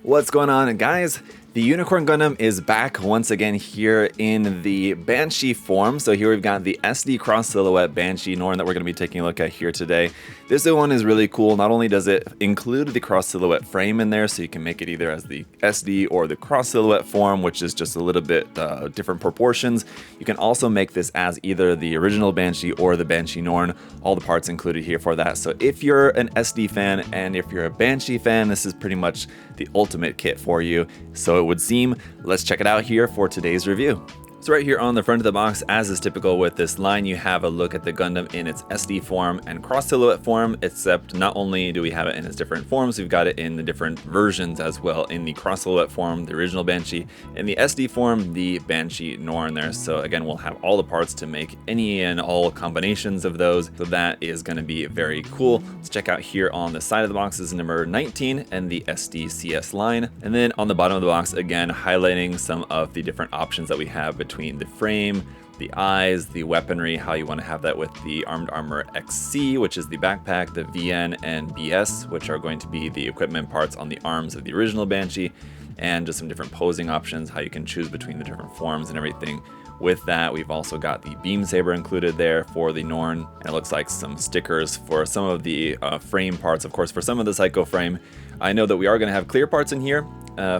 What's going on, guys? The Unicorn Gundam is back once again here in the Banshee form. So here we've got the SD Cross Silhouette Banshee Norn that we're going to be taking a look at here today. This one is really cool. Not only does it include the cross silhouette frame in there, so you can make it either as the SD or the cross silhouette form, which is just a little bit different proportions. You can also make this as either the original Banshee or the Banshee Norn. All the parts included here for that. So if you're an SD fan and if you're a Banshee fan, this is pretty much the ultimate kit for you. So it would seem. Let's check it out here for today's review. So right here on the front of the box, as is typical with this line, you have a look at the Gundam in its SD form and cross silhouette form, except not only do we have it in its different forms, we've got it in the different versions as well. In the cross silhouette form, the original Banshee, in the SD form, the Banshee Norn there. So again, we'll have all the parts to make any and all combinations of those. So that is going to be very cool. Let's check out here on the side of the box is number 19 and the SDCS line. And then on the bottom of the box, again, highlighting some of the different options that we have between the frame, the eyes, the weaponry, how you want to have that with the Armed Armor XC, which is the backpack, the VN and BS, which are going to be the equipment parts on the arms of the original Banshee, and just some different posing options, how you can choose between the different forms and everything. With that, we've also got the beam saber included there for the Norn, and it looks like some stickers for some of the frame parts. Of course, for some of the Psycho frame, I know that we are going to have clear parts in here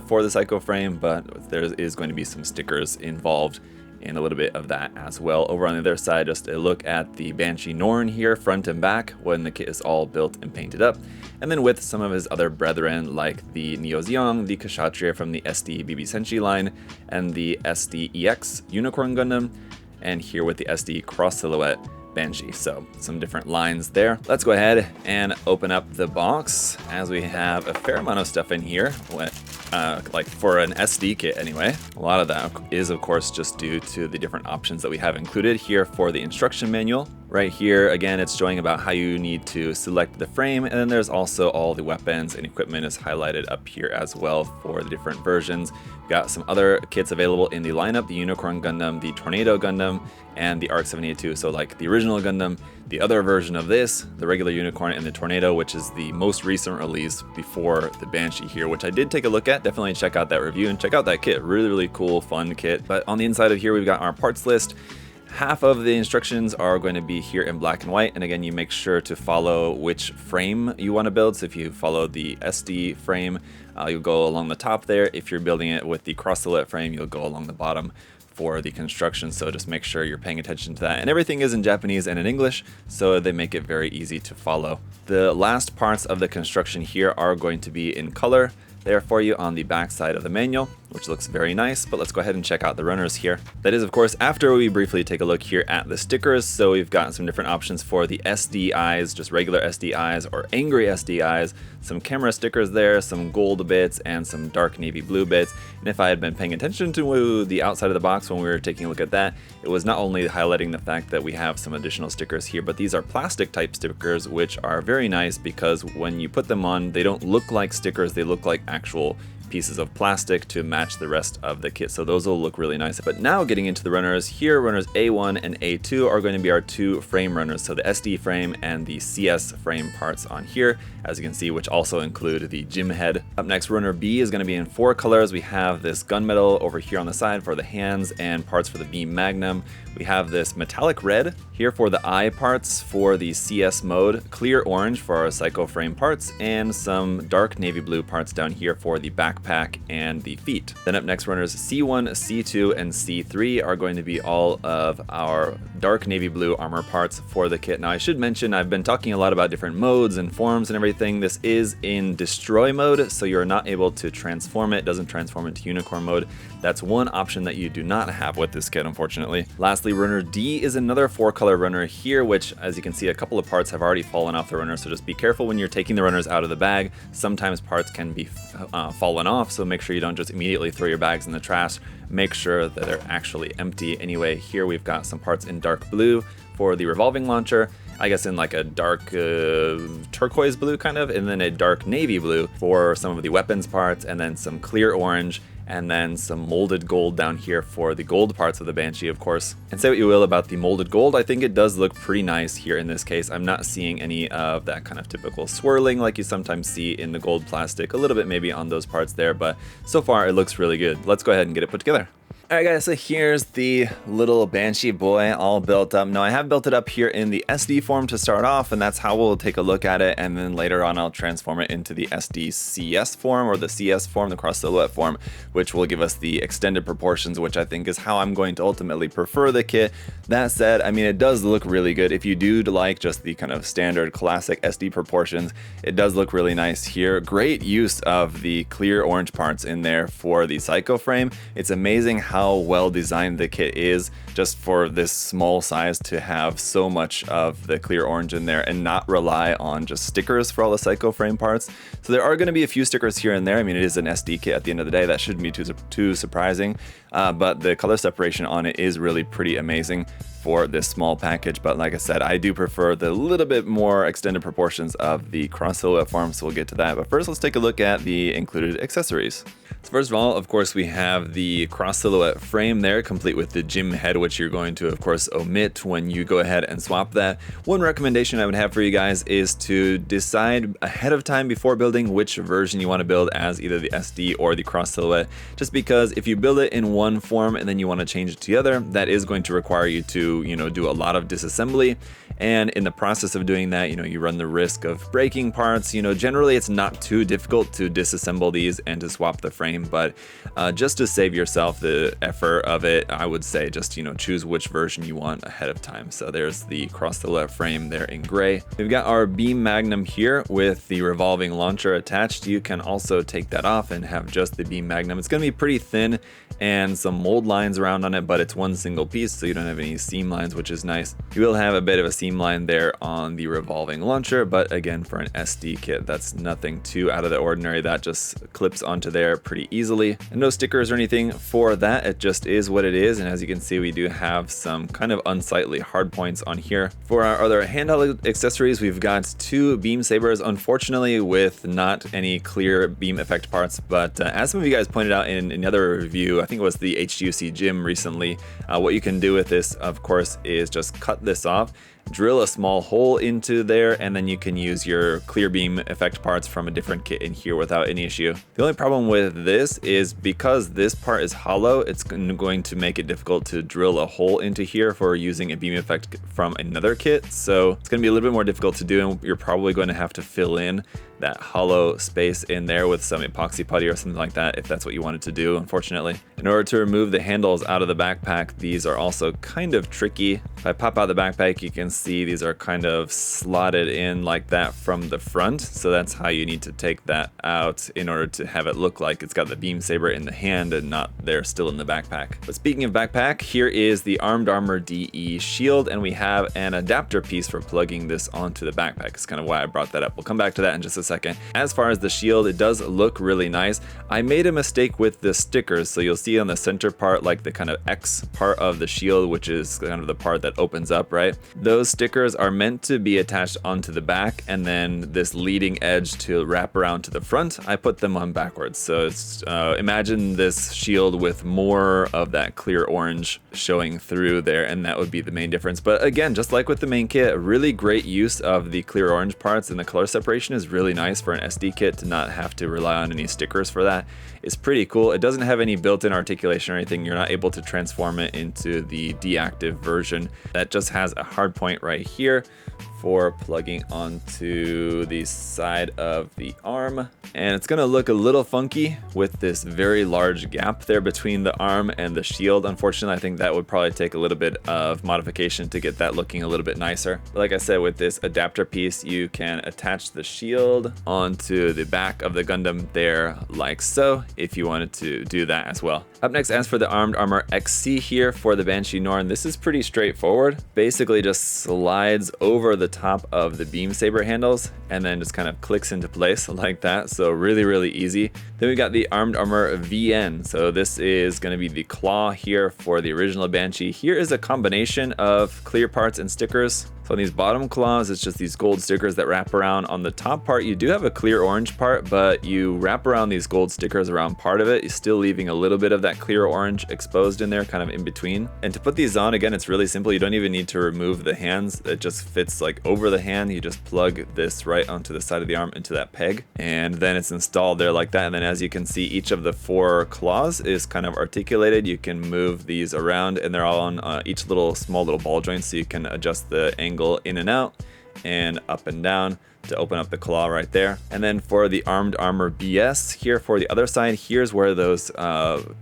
for the Psycho frame, but there is going to be some stickers involved in a little bit of that as well. Over on the other side, just a look at the Banshee Norn here, front and back, when the kit is all built and painted up. And then with some of his other brethren, like the Neo Zeong, the Kshatriya from the SD BB Senshi line, and the SDEX Unicorn Gundam, and here with the SD Cross Silhouette Banshee. So some different lines there. Let's go ahead and open up the box, as we have a fair amount of stuff in here. Like for an SD kit anyway. A lot of that is of course just due to the different options that we have included here for the instruction manual. Right here, again, it's showing about how you need to select the frame, and then there's also all the weapons and equipment is highlighted up here as well for the different versions. We've got some other kits available in the lineup, the Unicorn Gundam, the Tornado Gundam, and the ARC 782. So like the original Gundam, the other version of this, the regular Unicorn, and the Tornado, which is the most recent release before the Banshee here, which I did take a look at. Definitely check out that review and check out that kit. Really, really cool, fun kit. But on the inside of here, we've got our parts list. Half of the instructions are going to be here in black and white, and again, you make sure to follow which frame you want to build. So if you follow the SD frame, you'll go along the top there. If you're building it with the cross silhouette frame, you'll go along the bottom for the construction. So just make sure you're paying attention to that. And everything is in Japanese and in English, so they make it very easy to follow. The last parts of the construction here are going to be in color there for you on the back side of the manual, which looks very nice. But let's go ahead and check out the runners here. That is, of course, after we briefly take a look here at the stickers. So we've got some different options for the SD eyes, just regular SD eyes or angry SD eyes, some camera stickers there, some gold bits, and some dark navy blue bits. And if I had been paying attention to the outside of the box when we were taking a look at that, it was not only highlighting the fact that we have some additional stickers here, but these are plastic type stickers, which are very nice because when you put them on, they don't look like stickers, they look like actual pieces of plastic to match the rest of the kit. So those will look really nice. But now getting into the runners here, runners A1 and A2 are going to be our two frame runners. So the SD frame and the CS frame parts on here, as you can see, which also include the gym head. Up next, runner B is going to be in 4 colors. We have this gunmetal over here on the side for the hands and parts for the beam magnum. We have this metallic red here for the eye parts for the CS mode, clear orange for our Psycho frame parts, and some dark navy blue parts down here for the backpack and the feet. Then up next, runners C1, C2, and C3 are going to be all of our dark navy blue armor parts for the kit. Now I should mention, I've been talking a lot about different modes and forms and everything. This is in destroy mode, so you're not able to transform it. It doesn't transform into unicorn mode. That's one option that you do not have with this kit, unfortunately. Lastly, runner D is another 4-color runner here, which, as you can see, a couple of parts have already fallen off the runner, so just be careful when you're taking the runners out of the bag. Sometimes parts can be fallen off, so make sure you don't just immediately throw your bags in the trash. Make sure that they're actually empty. Anyway, here we've got some parts in dark blue for the revolving launcher. I guess in like a dark turquoise blue kind of, and then a dark navy blue for some of the weapons parts, and then some clear orange, and then some molded gold down here for the gold parts of the Banshee, of course. And say what you will about the molded gold, I think it does look pretty nice here in this case. I'm not seeing any of that kind of typical swirling like you sometimes see in the gold plastic, a little bit maybe on those parts there, but so far it looks really good. Let's go ahead and get it put together. Alright guys, so here's the little Banshee boy all built up. Now I have built it up here in the SD form to start off, and that's how we'll take a look at it, and then later on I'll transform it into the SDCS form, or the CS form, the cross silhouette form, which will give us the extended proportions, which I think is how I'm going to ultimately prefer the kit. That said, I mean, it does look really good. If you do like just the kind of standard classic SD proportions, it does look really nice here. Great use of the clear orange parts in there for the Psycho frame. It's amazing how well designed the kit is just for this small size to have so much of the clear orange in there and not rely on just stickers for all the Psycho frame parts. So there are going to be a few stickers here and there. I mean, it is an SD kit at the end of the day. That shouldn't be too surprising, but the color separation on it is really pretty amazing for this small package. But like I said, I do prefer the little bit more extended proportions of the cross silhouette form, so we'll get to that. But first, let's take a look at the included accessories. So first of all, of course, we have the cross silhouette frame there, complete with the gym head, which you're going to, of course, omit when you go ahead and swap that. One recommendation I would have for you guys is to decide ahead of time before building which version you want to build as either the SD or the cross silhouette, just because if you build it in one form and then you want to change it to the other, that is going to require you to, do a lot of disassembly. And in the process of doing that, you run the risk of breaking parts. Generally it's not too difficult to disassemble these and to swap the frame, but just to save yourself the effort of it, I would say just, choose which version you want ahead of time. So there's the cross silhouette frame there in gray. We've got our beam magnum here with the revolving launcher attached. You can also take that off and have just the beam magnum. It's going to be pretty thin and some mold lines around on it, but it's one single piece, so you don't have any seam lines, which is nice. You will have a bit of a seam line there on the revolving launcher, but again, for an SD kit, that's nothing too out of the ordinary. That just clips onto there pretty easily. And no stickers or anything for that. It just is what it is. And as you can see, we do have some kind of unsightly hard points on here. For our other handheld accessories, we've got two beam sabers, unfortunately with not any clear beam effect parts, but as some of you guys pointed out in another review, I think it was the HGUC gym recently, what you can do with this, of course, is just cut this off, drill a small hole into there, and then you can use your clear beam effect parts from a different kit in here without any issue. The only problem with this is because this part is hollow, it's going to make it difficult to drill a hole into here for using a beam effect from another kit. So it's going to be a little bit more difficult to do, and you're probably going to have to fill in that hollow space in there with some epoxy putty or something like that if that's what you wanted to do, unfortunately. In order to remove the handles out of the backpack, these are also kind of tricky. If I pop out the backpack, you can see these are kind of slotted in like that from the front, so that's how you need to take that out in order to have it look like it's got the beam saber in the hand and not there still in the backpack. But speaking of backpack, here is the Armed Armor DE shield, and we have an adapter piece for plugging this onto the backpack. It's kind of why I brought that up. We'll come back to that in just a second. As far as the shield, it does look really nice. I made a mistake with the stickers, so you'll see on the center part, like the kind of X part of the shield, which is kind of the part that opens up, right? Those stickers are meant to be attached onto the back, and then this leading edge to wrap around to the front. I put them on backwards, so it's imagine this shield with more of that clear orange showing through there, and that would be the main difference. But again, just like with the main kit, really great use of the clear orange parts, and the color separation is really nice for an SD kit to not have to rely on any stickers for that. It's pretty cool. It doesn't have any built-in articulation or anything. You're not able to transform it into the deactive version. That just has a hard point right here for plugging onto the side of the arm, and it's gonna look a little funky with this very large gap there between the arm and the shield. Unfortunately, I think that would probably take a little bit of modification to get that looking a little bit nicer. But like I said, with this adapter piece, you can attach the shield onto the back of the Gundam there like so, if you wanted to do that as well. Up next, as for the Armed Armor XC here for the Banshee Norn, this is pretty straightforward. Basically just slides over the top of the beam saber handles and then just kind of clicks into place like that. So really easy. Then we got the Armed Armor VN. So this is going to be the claw here for the original Banshee. Here is a combination of clear parts and stickers. So on these bottom claws, it's just these gold stickers that wrap around. On the top part, you do have a clear orange part, but you wrap around these gold stickers around part of it. You're still leaving a little bit of that clear orange exposed in there, kind of in between. And to put these on, again, it's really simple. You don't even need to remove the hands. It just fits like over the hand. You just plug this right onto the side of the arm into that peg, and then it's installed there like that. And then as you can see, each of the 4 claws is kind of articulated. You can move these around, and they're all on each small little ball joint, so you can adjust the angle in and out and up and down to open up the claw right there. And then for the armed armor BS here for the other side, here's where those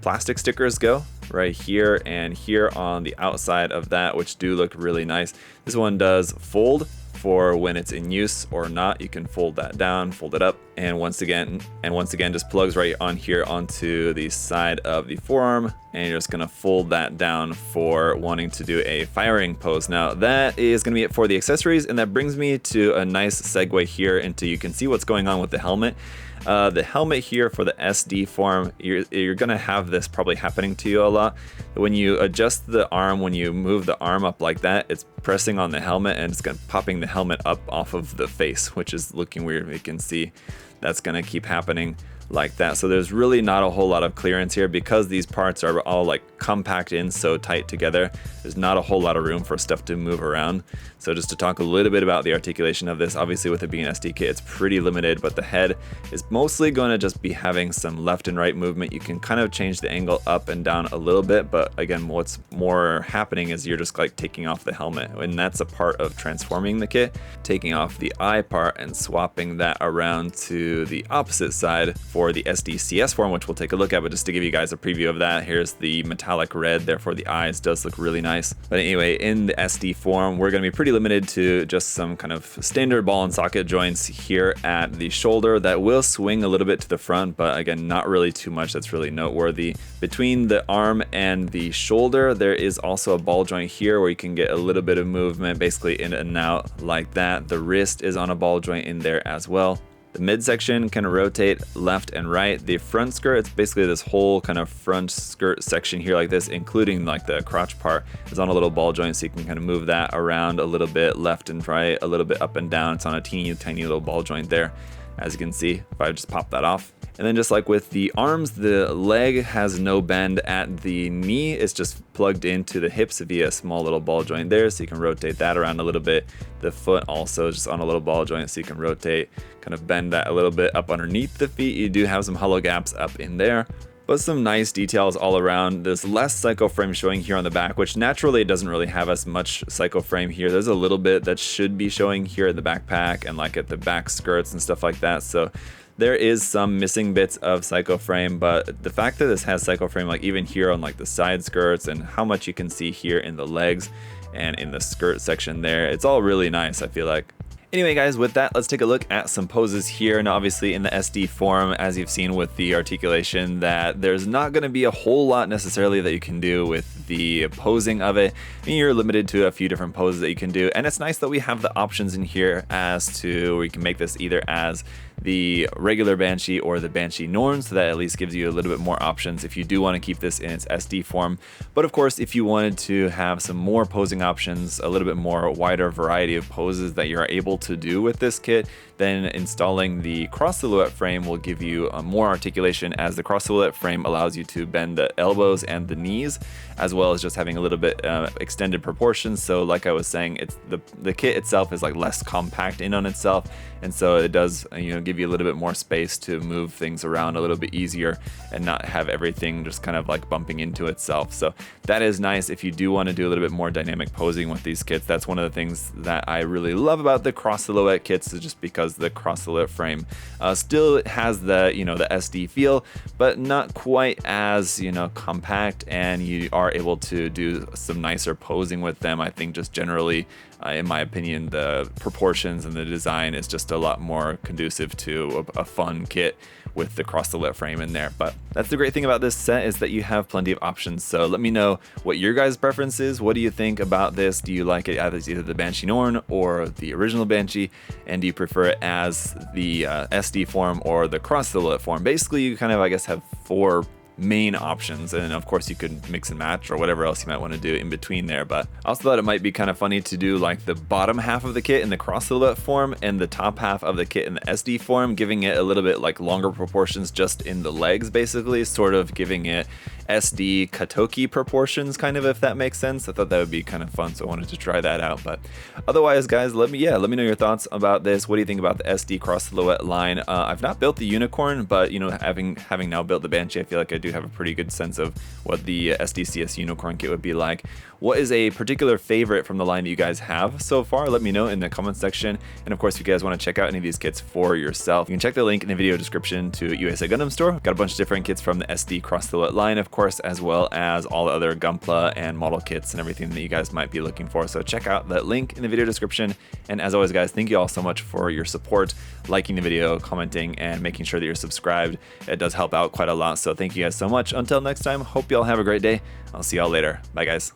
plastic stickers go, right here and here on the outside of that, which do look really nice. This one does fold for when it's in use or not. You can fold that down, fold it up, and once again just plugs right on here onto the side of the forearm, and you're just gonna fold that down for wanting to do a firing pose. Now that is gonna be it for the accessories, and that brings me to a nice segue here into, you can see what's going on with the helmet. The helmet here for the SD form, you're gonna have this probably happening to you a lot. When you adjust the arm, when you move the arm up like that, it's pressing on the helmet and it's gonna popping the helmet up off of the face, which is looking weird. You can see that's gonna keep happening like that. So there's really not a whole lot of clearance here because these parts are all like compact in so tight together. There's not a whole lot of room for stuff to move around. So just to talk a little bit about the articulation of this, obviously with it being an SD kit, it's pretty limited, but the head is mostly going to just be having some left and right movement. You can kind of change the angle up and down a little bit, but again, what's more happening is you're just like taking off the helmet, and that's a part of transforming the kit, taking off the eye part and swapping that around to the opposite side for the SDCS form, which we'll take a look at. But just to give you guys a preview of that, here's the metallic red there for the eyes. Does look really nice. But anyway, in the SD form, we're going to be pretty limited to just some kind of standard ball and socket joints here at the shoulder that will swing a little bit to the front, but again, not really too much that's really noteworthy. Between the arm and the shoulder, there is also a ball joint here where you can get a little bit of movement basically in and out like that. The wrist is on a ball joint in there as well. The midsection can rotate left and right. The front skirt, it's basically this whole kind of front skirt section here like this, including like the crotch part, is on a little ball joint, so you can kind of move that around a little bit left and right, a little bit up and down. It's on a teeny tiny little ball joint there, as you can see, if I just pop that off. And then just like with the arms, the leg has no bend at the knee. It's just plugged into the hips via a small little ball joint there, so you can rotate that around a little bit. The foot also just on a little ball joint, so you can rotate, kind of bend that a little bit up underneath the feet. You do have some hollow gaps up in there, but some nice details all around. There's less psycho frame showing here on the back, which naturally doesn't really have as much psycho frame here. There's a little bit that should be showing here in the backpack and like at the back skirts and stuff like that. So there is some missing bits of psycho frame, but the fact that this has psycho frame, like even here on like the side skirts and how much you can see here in the legs and in the skirt section there, it's all really nice, I feel like. Anyway guys, with that, let's take a look at some poses here. And obviously in the SD form, as you've seen with the articulation, that there's not going to be a whole lot necessarily that you can do with the posing of it. I mean, you're limited to a few different poses that you can do, and it's nice that we have the options in here as to where you can make this either as the regular Banshee or the Banshee Norn, so that at least gives you a little bit more options if you do want to keep this in its SD form. But of course, if you wanted to have some more posing options, a little bit more wider variety of poses that you're able to do with this kit, then installing the cross silhouette frame will give you more articulation, as the cross silhouette frame allows you to bend the elbows and the knees, as well as just having a little bit extended proportions. So like I was saying, it's the kit itself is like less compact in on itself, and so it does give you a little bit more space to move things around a little bit easier and not have everything just kind of like bumping into itself. So that is nice if you do want to do a little bit more dynamic posing with these kits. That's one of the things that I really love about the cross silhouette kits, is just because the cross silhouette frame still has the the SD feel, but not quite as compact, and you are able to do some nicer posing with them. I think just generally, in my opinion, the proportions and the design is just a lot more conducive to a fun kit with the cross silhouette frame in there. But that's the great thing about this set, is that you have plenty of options. So let me know what your guys' preference is. What do you think about this? Do you like it as either the Banshee Norn or the original Banshee? And do you prefer it as the SD form or the cross silhouette form? Basically, you kind of, I guess, have four main options, and of course you could mix and match or whatever else you might want to do in between there. But I also thought it might be kind of funny to do like the bottom half of the kit in the cross silhouette form and the top half of the kit in the SD form, giving it a little bit like longer proportions just in the legs, basically, sort of giving it SD Katoki proportions, kind of, if that makes sense. I thought that would be kind of fun, so I wanted to try that out. But otherwise, guys, let me know your thoughts about this. What do you think about the SD cross silhouette line? I've not built the Unicorn, but you know, having now built the Banshee, I feel like I do have a pretty good sense of what the SDCS Unicorn kit would be like. What is a particular favorite from the line that you guys have so far? Let me know in the comment section. And of course, if you guys want to check out any of these kits for yourself, you can check the link in the video description to USA Gundam Store. Got a bunch of different kits from the SD cross silhouette line, of course, as well as all the other Gunpla and model kits and everything that you guys might be looking for. So check out that link in the video description. And as always, guys, thank you all so much for your support, liking the video, commenting, and making sure that you're subscribed. It does help out quite a lot. So thank you guys so much. Until next time, hope you all have a great day. I'll see y'all later. Bye, guys.